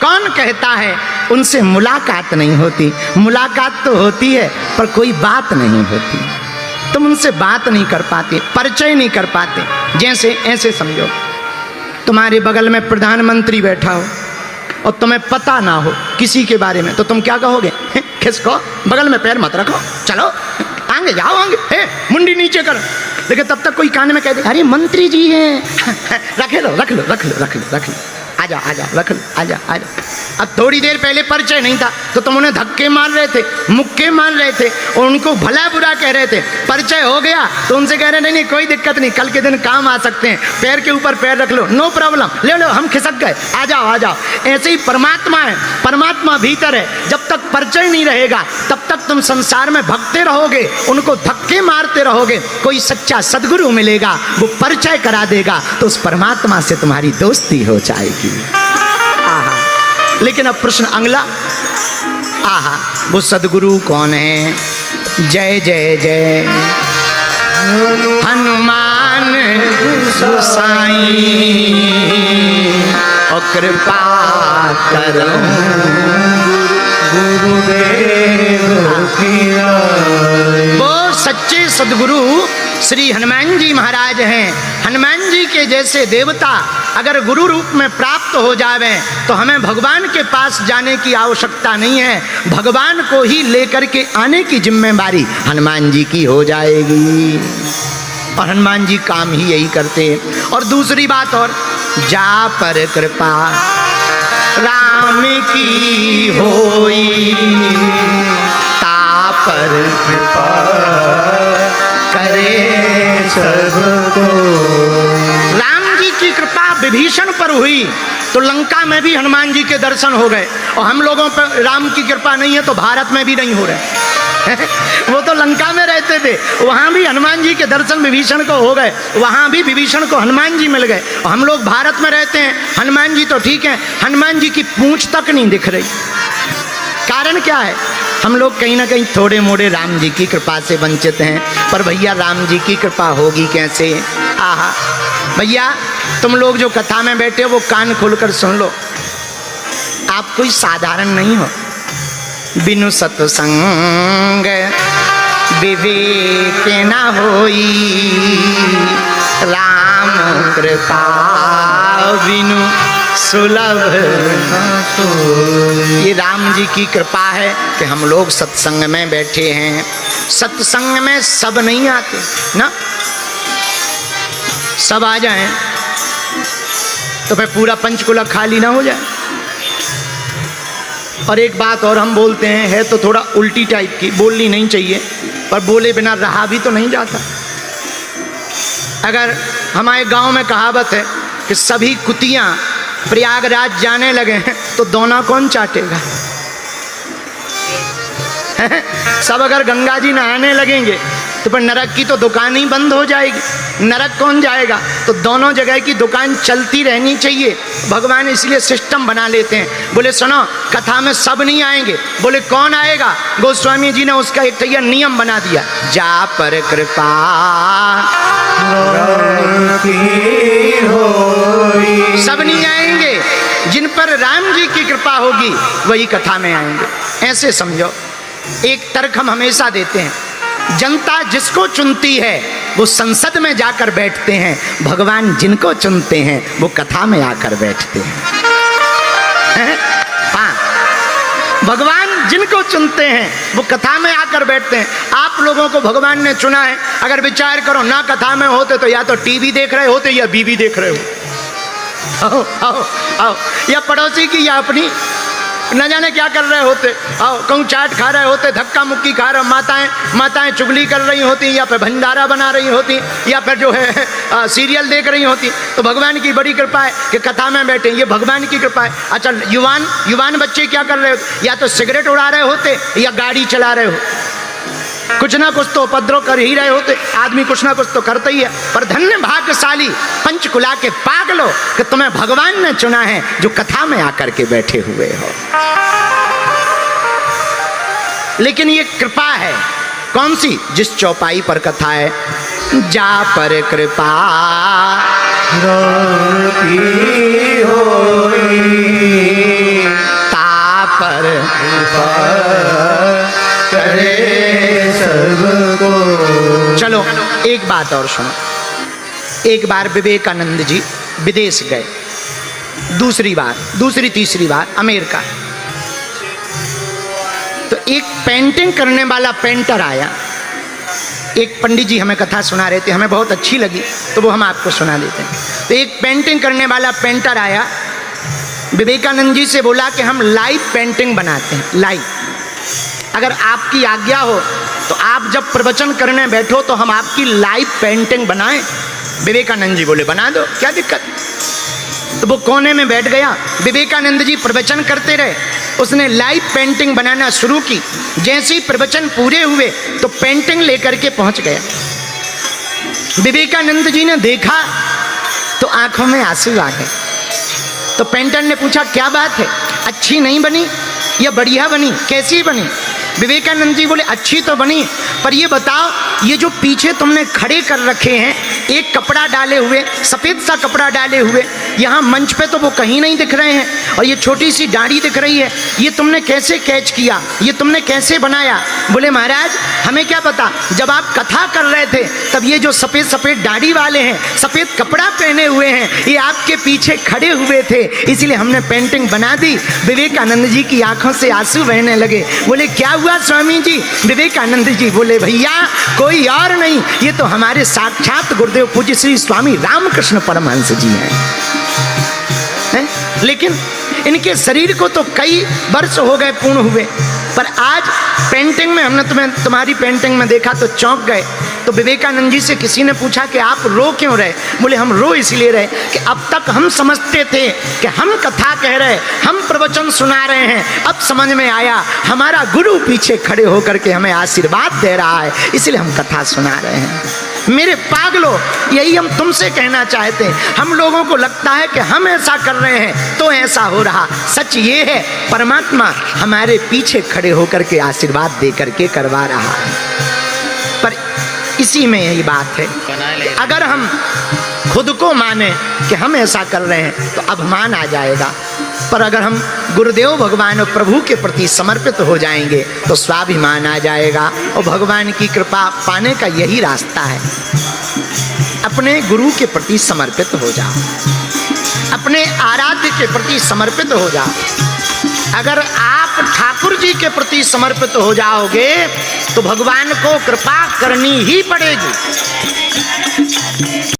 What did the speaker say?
कौन कहता है उनसे मुलाकात नहीं होती? मुलाकात तो होती है पर कोई बात नहीं होती। तुम उनसे बात नहीं कर पाते, परिचय नहीं कर पाते। जैसे ऐसे समझो, तुम्हारे बगल में प्रधानमंत्री बैठा हो और तुम्हें पता ना हो किसी के बारे में, तो तुम क्या कहोगे? खिसको, बगल में पैर मत रखो, चलो आगे जाओ, आगे मुंडी नीचे करो। लेकिन तब तक कोई कान में कह दे, अरे मंत्री जी हैं, रख लो रख लो रख लो रख लो रख लो, आजा आजा रख लो, आजा आजा। अब थोड़ी देर पहले परिचय नहीं था तो तुम उन्हें धक्के मार रहे थे, मुक्के मार रहे थे और उनको भला बुरा कह रहे थे। परिचय हो गया तो उनसे कह रहे नहीं नहीं कोई दिक्कत नहीं, कल के दिन काम आ सकते हैं, पैर के ऊपर पैर रख लो, नो प्रॉब्लम, ले लो, हम खिसक गए, आ जाओ आ जाओ। ऐसे ही परमात्मा है, परमात्मा भीतर है। जब तक परिचय नहीं रहेगा तब तक तुम संसार में भगते रहोगे, उनको धक्के मारते रहोगे। कोई सच्चा सदगुरु मिलेगा, वो परिचय करा देगा, तो उस परमात्मा से तुम्हारी दोस्ती हो जाएगी। आहा, लेकिन अब प्रश्न अगला, आहा, वो सदगुरु कौन है? जय जय जय हनुमान गोसाई, और कृपा करो गुरुदेव की। वो सच्चे सदगुरु श्री हनुमान जी महाराज हैं। हनुमान जी के जैसे देवता अगर गुरु रूप में प्राप्त हो जावे तो हमें भगवान के पास जाने की आवश्यकता नहीं है, भगवान को ही लेकर के आने की जिम्मेदारी हनुमान जी की हो जाएगी। और हनुमान जी काम ही यही करते हैं। और दूसरी बात और, जा पर कृपा राम की होई, ता पर कृपा करे सबको। राम जी की कृपा विभीषण पर हुई तो लंका में भी हनुमान जी के दर्शन हो गए, और हम लोगों पर राम की कृपा नहीं है तो भारत में भी नहीं हो रहे। वो तो लंका में रहते थे, वहां भी हनुमान जी के दर्शन विभीषण को हो गए, वहां भी विभीषण को हनुमान जी मिल गए। और हम लोग भारत में रहते हैं, हनुमान जी तो ठीक है, हनुमान जी की पूंछ तक नहीं दिख रही। कारण क्या है? हम लोग कहीं ना कहीं थोड़े मोड़े राम जी की कृपा से वंचित हैं। पर भैया राम जी की कृपा होगी कैसे? आहा, भैया तुम लोग जो कथा में बैठे हो वो कान खोलकर सुन लो, आप कोई साधारण नहीं हो। बिनु सत्संग विवेक न होई, राम कृपा बिनु सुलभ। ये राम जी की कृपा है कि हम लोग सत्संग में बैठे हैं। सत्संग में सब नहीं आते ना, सब आ जाएं तो फिर पूरा पंचकुला खाली ना हो जाए। और एक बात और हम बोलते हैं, है तो थोड़ा उल्टी टाइप की, बोलनी नहीं चाहिए पर बोले बिना रहा भी तो नहीं जाता। अगर हमारे गांव में कहावत है कि सभी कुतियां प्रयागराज जाने लगे तो दोना कौन चाटेगा? सब अगर गंगा जी नहाने लगेंगे तो फिर नरक की तो दुकान ही बंद हो जाएगी, नरक कौन जाएगा? तो दोनों जगह की दुकान चलती रहनी चाहिए। भगवान इसलिए सिस्टम बना लेते हैं। बोले सुनो, कथा में सब नहीं आएंगे। बोले कौन आएगा? गोस्वामी जी ने उसका एक नियम बना दिया, जा पर कृपा सब नहीं आएंगे, जिन पर राम जी की कृपा होगी वही कथा में आएंगे। ऐसे समझो, एक तर्क हम हमेशा देते हैं, जनता जिसको चुनती है वो संसद में जाकर बैठते हैं, भगवान जिनको चुनते हैं वो कथा में आकर बैठते हैं। हाँ, भगवान जिनको चुनते हैं वो कथा में आकर बैठते हैं। आप लोगों को भगवान ने चुना है, अगर विचार करो ना कथा में होते तो या तो टीवी देख रहे होते या बीवी देख रहे हो, आओ आओ आओ, या पड़ोसी की या अपनी न जाने क्या कर रहे होते, आओ कहूँ चाट खा रहे होते, धक्का मुक्की खा रहे, माताएं चुगली कर रही होती, या फिर भंडारा बना रही होती, या फिर जो है सीरियल देख रही होती। तो भगवान की बड़ी कृपा है कि कथा में बैठे, ये भगवान की कृपा है। अच्छा, युवान बच्चे क्या कर रहे होते? या तो सिगरेट उड़ा रहे होते या गाड़ी चला रहे हो, कुछ ना कुछ तो उपद्रव कर ही रहे होते। आदमी कुछ ना कुछ तो करता ही है। पर धन्य भाग्यशाली पंचकुला के पागलों कि तुम्हें भगवान ने चुना है जो कथा में आकर के बैठे हुए हो। लेकिन ये कृपा है कौन सी? जिस चौपाई पर कथा है, जा पर कृपा होई, करे सबको। चलो एक बात और सुनो। एक बार विवेकानंद जी विदेश गए, दूसरी तीसरी बार अमेरिका। तो एक पेंटिंग करने वाला पेंटर आया। एक पंडित जी हमें कथा सुना रहे थे, हमें बहुत अच्छी लगी तो वो हम आपको सुना देते हैं। तो एक पेंटिंग करने वाला पेंटर आया, विवेकानंद जी से बोला कि हम लाइव पेंटिंग बनाते हैं, लाइव। अगर आपकी आज्ञा हो तो आप जब प्रवचन करने बैठो तो हम आपकी लाइव पेंटिंग बनाएं। विवेकानंद जी बोले बना दो, क्या दिक्कत। तो वो कोने में बैठ गया, विवेकानंद जी प्रवचन करते रहे, उसने लाइव पेंटिंग बनाना शुरू की। जैसे ही प्रवचन पूरे हुए तो पेंटिंग लेकर के पहुंच गया। विवेकानंद जी ने देखा तो आंखों में आंसू आ गए। तो पेंटर ने पूछा क्या बात है, अच्छी नहीं बनी या बढ़िया बनी, कैसी बनी। विवेकानंद जी बोले अच्छी तो बनी, पर ये बताओ ये जो पीछे तुमने खड़े कर रखे हैं, एक कपड़ा डाले हुए, सफ़ेद सा कपड़ा डाले हुए, यहाँ मंच पे तो वो कहीं नहीं दिख रहे हैं, और ये छोटी सी दाढ़ी दिख रही है, ये तुमने कैसे कैच किया, ये तुमने कैसे बनाया। बोले महाराज हमें क्या पता, जब आप कथा कर रहे थे तब ये जो सफ़ेद सफ़ेद दाढ़ी वाले हैं, सफ़ेद कपड़ा पहने हुए हैं, ये आपके पीछे खड़े हुए थे, इसलिए हमने पेंटिंग बना दी। विवेकानंद जी की आंखों से आंसू बहने लगे। बोले क्या हुआ स्वामी जी। विवेकानंद जी बोले भैया कोई और नहीं, ये तो हमारे साक्षात गुरुदेव पूज्य श्री स्वामी रामकृष्ण परमहंस जी हैं। लेकिन इनके शरीर को तो कई वर्ष हो गए पूर्ण हुए, पर आज पेंटिंग में हमने तुम्हारी पेंटिंग में देखा तो चौंक गए। तो विवेकानंद जी से किसी ने पूछा कि आप रो क्यों रहे। बोले हम रो इसलिए रहे कि अब तक हम समझते थे कि हम कथा कह रहे, हम प्रवचन सुना रहे हैं, अब समझ में आया हमारा गुरु पीछे खड़े होकर के हमें आशीर्वाद दे रहा है, इसलिए हम कथा सुना रहे हैं। मेरे पागलों, यही हम तुमसे कहना चाहते हैं। हम लोगों को लगता है कि हम ऐसा कर रहे हैं तो ऐसा हो रहा, सच ये है परमात्मा हमारे पीछे खड़े होकर के आशीर्वाद दे करके करवा रहा है। पर इसी में यही बात है, अगर हम खुद को माने कि हम ऐसा कर रहे हैं तो अभिमान आ जाएगा, पर अगर हम गुरुदेव भगवान और प्रभु के प्रति समर्पित हो जाएंगे तो स्वाभिमान आ जाएगा। और भगवान की कृपा पाने का यही रास्ता है, अपने गुरु के प्रति समर्पित हो जाओ, अपने आराध्य के प्रति समर्पित हो जाओ। अगर आप ठाकुर जी के प्रति समर्पित हो जाओगे तो भगवान को कृपा करनी ही पड़ेगी।